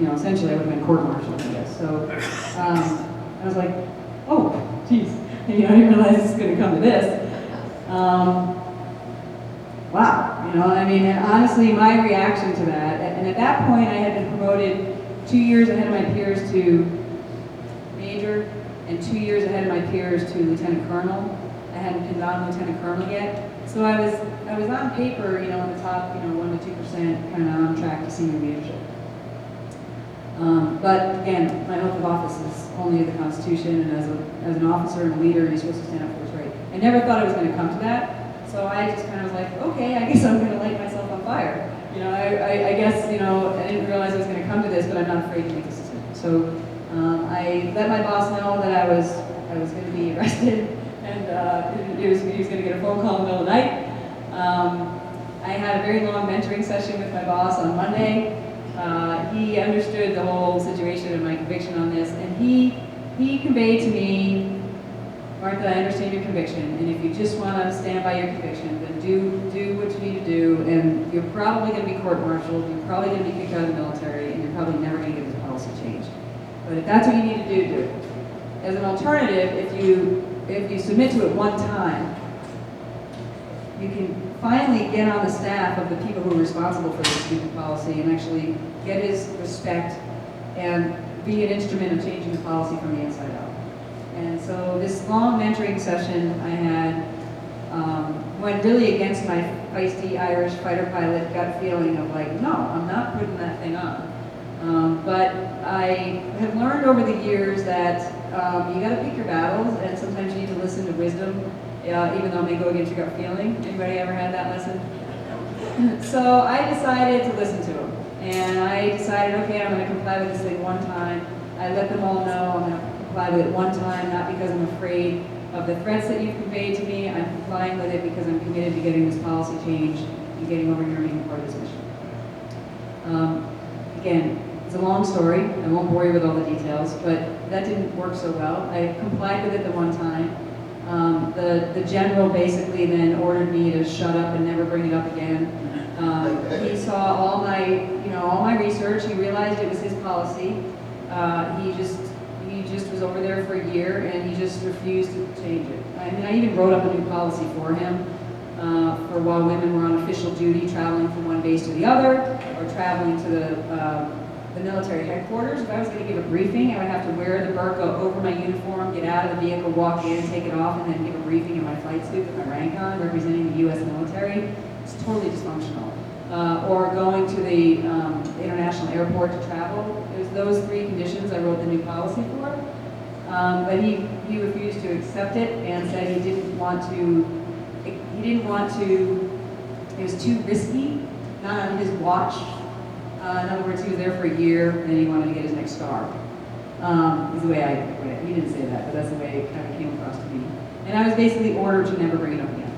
essentially I would have been court-martialed, I guess. So I was like, oh, geez, I didn't realize this was going to come to this. Wow, and honestly, my reaction to that, and at that point I had been promoted 2 years ahead of my peers to major, and 2 years ahead of my peers to lieutenant colonel. I hadn't been on lieutenant colonel yet, so I was on paper, in the top, 1 to 2%, kind of on track to senior leadership. But again, my oath of office is only the Constitution, and as an officer and a leader, you're supposed to stand up for what's right. I never thought it was going to come to that. So I just kind of was like, okay, I guess I'm going to light myself on fire. I guess, I didn't realize it was going to come to this, but I'm not afraid to make this decision. So I let my boss know that I was going to be arrested, and he was going to get a phone call in the middle of the night. I had a very long mentoring session with my boss on Monday. He understood the whole situation and my conviction on this, and he conveyed to me, Martha, I understand your conviction, and if you just want to stand by your conviction, then do what you need to do, and you're probably going to be court-martialed, you're probably going to be kicked out of the military, and you're probably never going to get this policy changed. But if that's what you need to do, do it. As an alternative, if you submit to it one time, you can finally get on the staff of the people who are responsible for this stupid policy and actually get his respect and be an instrument of changing the policy from the inside out. And so this long mentoring session I had went really against my feisty Irish fighter pilot gut feeling of like, no, I'm not putting that thing on. But I have learned over the years that you got to pick your battles, and sometimes you need to listen to wisdom, even though it may go against your gut feeling. Anybody ever had that lesson? So I decided to listen to him, and I decided, okay, I'm going to comply with this thing one time. I let them all know I'm going to comply with it one time, not because I'm afraid of the threats that you've conveyed to me. I'm complying with it because I'm committed to getting this policy changed and getting over here and being part of this mission. Again, it's a long story. I won't bore you with all the details, but that didn't work so well. I complied with it the one time. The general basically then ordered me to shut up and never bring it up again. He saw all my research. He realized it was his policy. He just was over there for a year, and he just refused to change it. I even wrote up a new policy for him for while women were on official duty, traveling from one base to the other, or traveling to the military headquarters. If I was going to give a briefing, I would have to wear the burqa over my uniform, get out of the vehicle, walk in, take it off, and then give a briefing in my flight suit with my rank on, representing the U.S. military. It's totally dysfunctional. Or going to the international airport to travel. It was those three conditions I wrote the new policy for. But he refused to accept it and said he didn't want to, it was too risky, not on his watch. In other words, he was there for a year, and then he wanted to get his next star. Is the way he didn't say that, but that's the way it kind of came across to me. And I was basically ordered to never bring it up again.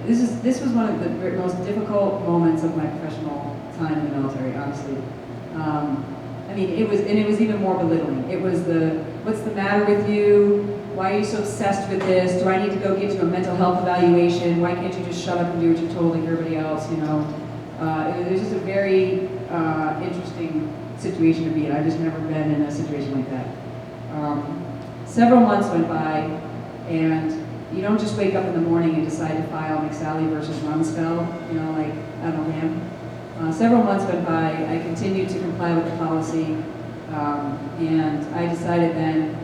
This was one of the most difficult moments of my professional time in the military, honestly. It was even more belittling. It was what's the matter with you? Why are you so obsessed with this? Do I need to go get you a mental health evaluation? Why can't you just shut up and do what you're told like everybody else? It was just a very interesting situation to be in. I've just never been in a situation like that. Several months went by, and you don't just wake up in the morning and decide to file McSally versus Rumsfeld, like on a whim. Several months went by. I continued to comply with the policy, and I decided then,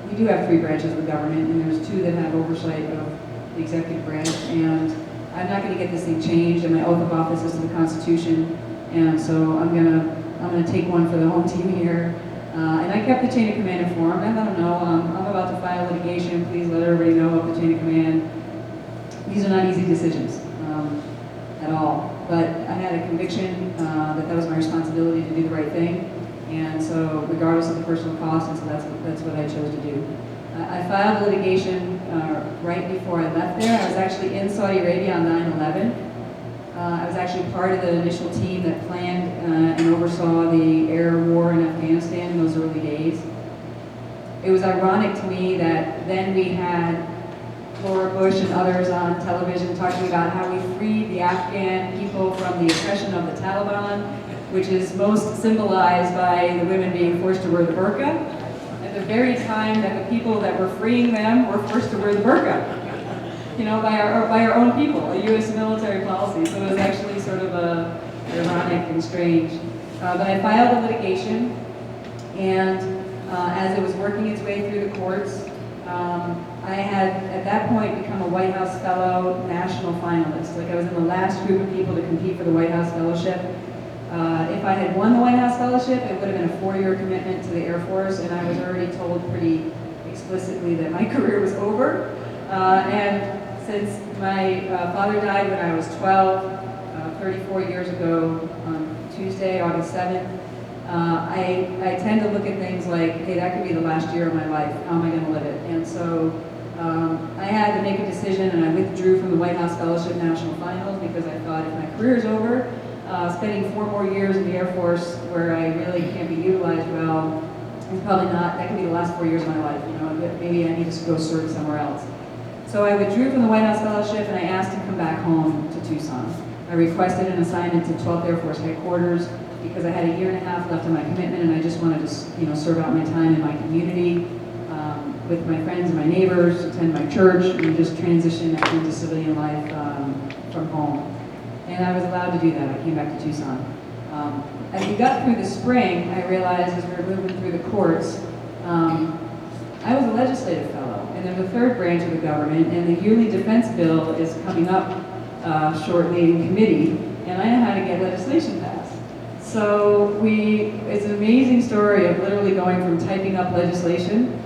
we do have 3 branches of the government, and there's 2 that have oversight of the executive branch, and I'm not going to get this thing changed, and my oath of office is to the Constitution, and so I'm gonna take one for the home team here. And I kept the chain of command informed. I let them know I'm about to file litigation. Please let everybody know of the chain of command. These are not easy decisions at all. But I had a conviction that was my responsibility to do the right thing. And so regardless of the personal cost, and so that's what I chose to do. I filed litigation right before I left there. I was actually in Saudi Arabia on 9/11. I was actually part of the initial team that planned and oversaw the air war in Afghanistan in those early days. It was ironic to me that then we had Laura Bush and others on television talking about how we freed the Afghan people from the oppression of the Taliban, which is most symbolized by the women being forced to wear the burqa, at the very time that the people that were freeing them were forced to wear the burqa, you know, by our own people, a U.S. military policy. So it was actually sort of ironic and strange. But I filed a litigation, and as it was working its way through the courts, I had at that point become a White House Fellow national finalist. Like I was in the last group of people to compete for the White House Fellowship. If I had won the White House Fellowship, it would have been a 4-year commitment to the Air Force, and I was already told pretty explicitly that my career was over. And since my father died when I was 12, 34 years ago on Tuesday, August 7th, I tend to look at things like, hey, that could be the last year of my life. How am I going to live it? And so I had to make a decision, and I withdrew from the White House Fellowship National Finals because I thought if my career is over, spending 4 more years in the Air Force where I really can't be utilized well is probably not, that could be the last 4 years of my life. You know, maybe I need to go serve somewhere else. So I withdrew from the White House Fellowship, and I asked to come back home to Tucson. I requested an assignment to 12th Air Force Headquarters because I had a 1.5 years left of my commitment, and I just wanted to, you know, serve out my time in my community with my friends and my neighbors, attend my church, and just transition into civilian life from home. And I was allowed to do that. I came back to Tucson. As we got through the spring, I realized as we were moving through the courts, I was a legislative fellow, and there's a third branch of the government, and the yearly defense bill is coming up shortly in committee, and I know how to get legislation passed. So it's an amazing story of literally going from typing up legislation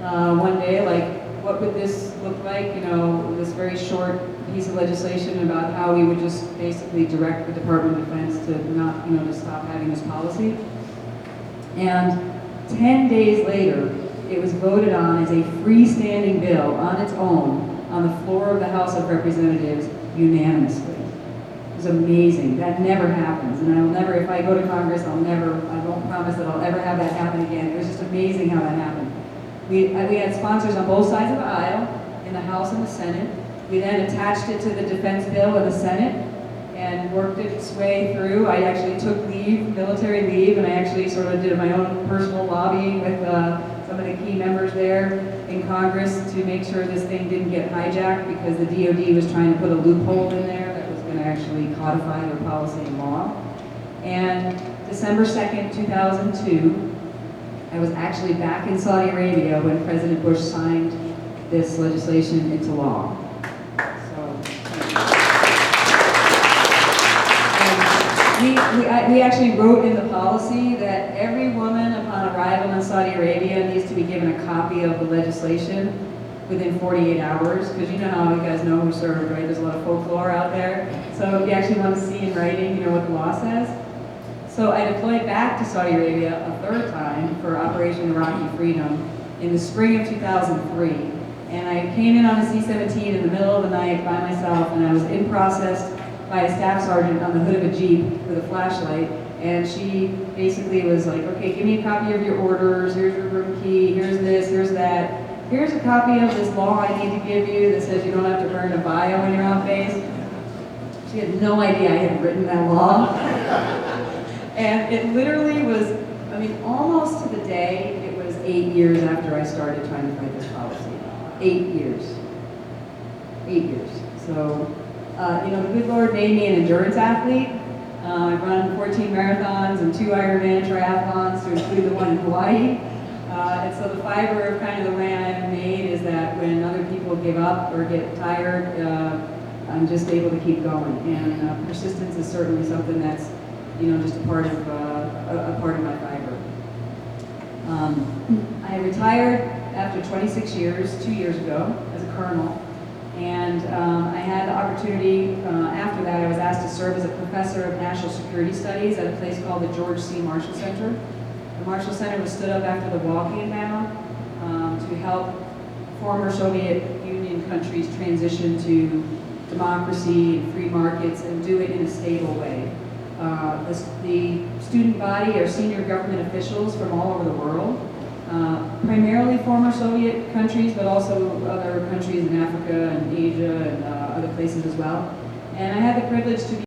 one day, like what would this look like, you know, this very short piece of legislation about how we would just basically direct the Department of Defense to not, you know, to stop having this policy. And 10 days later, it was voted on as a freestanding bill on its own on the floor of the House of Representatives unanimously. It was amazing. That never happens. And I'll never, if I go to Congress, I won't promise that I'll ever have that happen again. It was just amazing how that happened. We had sponsors on both sides of the aisle, in the House and the Senate. We then attached it to the defense bill in the Senate and worked its way through. I actually took leave, military leave, and I actually sort of did my own personal lobbying with some of the key members there in Congress to make sure this thing didn't get hijacked because the DOD was trying to put a loophole in there that was going to actually codify their policy and law. And December 2nd, 2002, I was actually back in Saudi Arabia when President Bush signed this legislation into law. We actually wrote in the policy that every woman upon arrival in Saudi Arabia needs to be given a copy of the legislation within 48 hours, because you know how you guys know who served, right? There's a lot of folklore out there. So you actually want to see in writing, you know, what the law says. So I deployed back to Saudi Arabia a 3rd time for Operation Iraqi Freedom in the spring of 2003. And I came in on a C-17 in the middle of the night by myself, and I was in process by a staff sergeant on the hood of a Jeep with a flashlight, and she basically was like, okay, give me a copy of your orders, here's your room key, here's this, here's that, here's a copy of this law I need to give you that says you don't have to burn a bio when you're on base. She had no idea I had written that law. And it literally was, I mean, almost to the day, it was 8 years after I started trying to fight this policy. 8 years. 8 years. So, you know, the good Lord made me an endurance athlete. I've run 14 marathons and 2 Ironman triathlons to include the one in Hawaii. And so the fiber of kind of the way I'm made is that when other people give up or get tired, I'm just able to keep going. And persistence is certainly something that's, you know, just a part of my fiber. I retired after 26 years, 2 years ago, as a colonel. And I had the opportunity, after that, I was asked to serve as a professor of national security studies at a place called the George C. Marshall Center. The Marshall Center was stood up after the wall came down to help former Soviet Union countries transition to democracy and free markets and do it in a stable way. The student body are senior government officials from all over the world. primarily former Soviet countries, but also other countries in Africa and Asia and other places as well. And I had the privilege to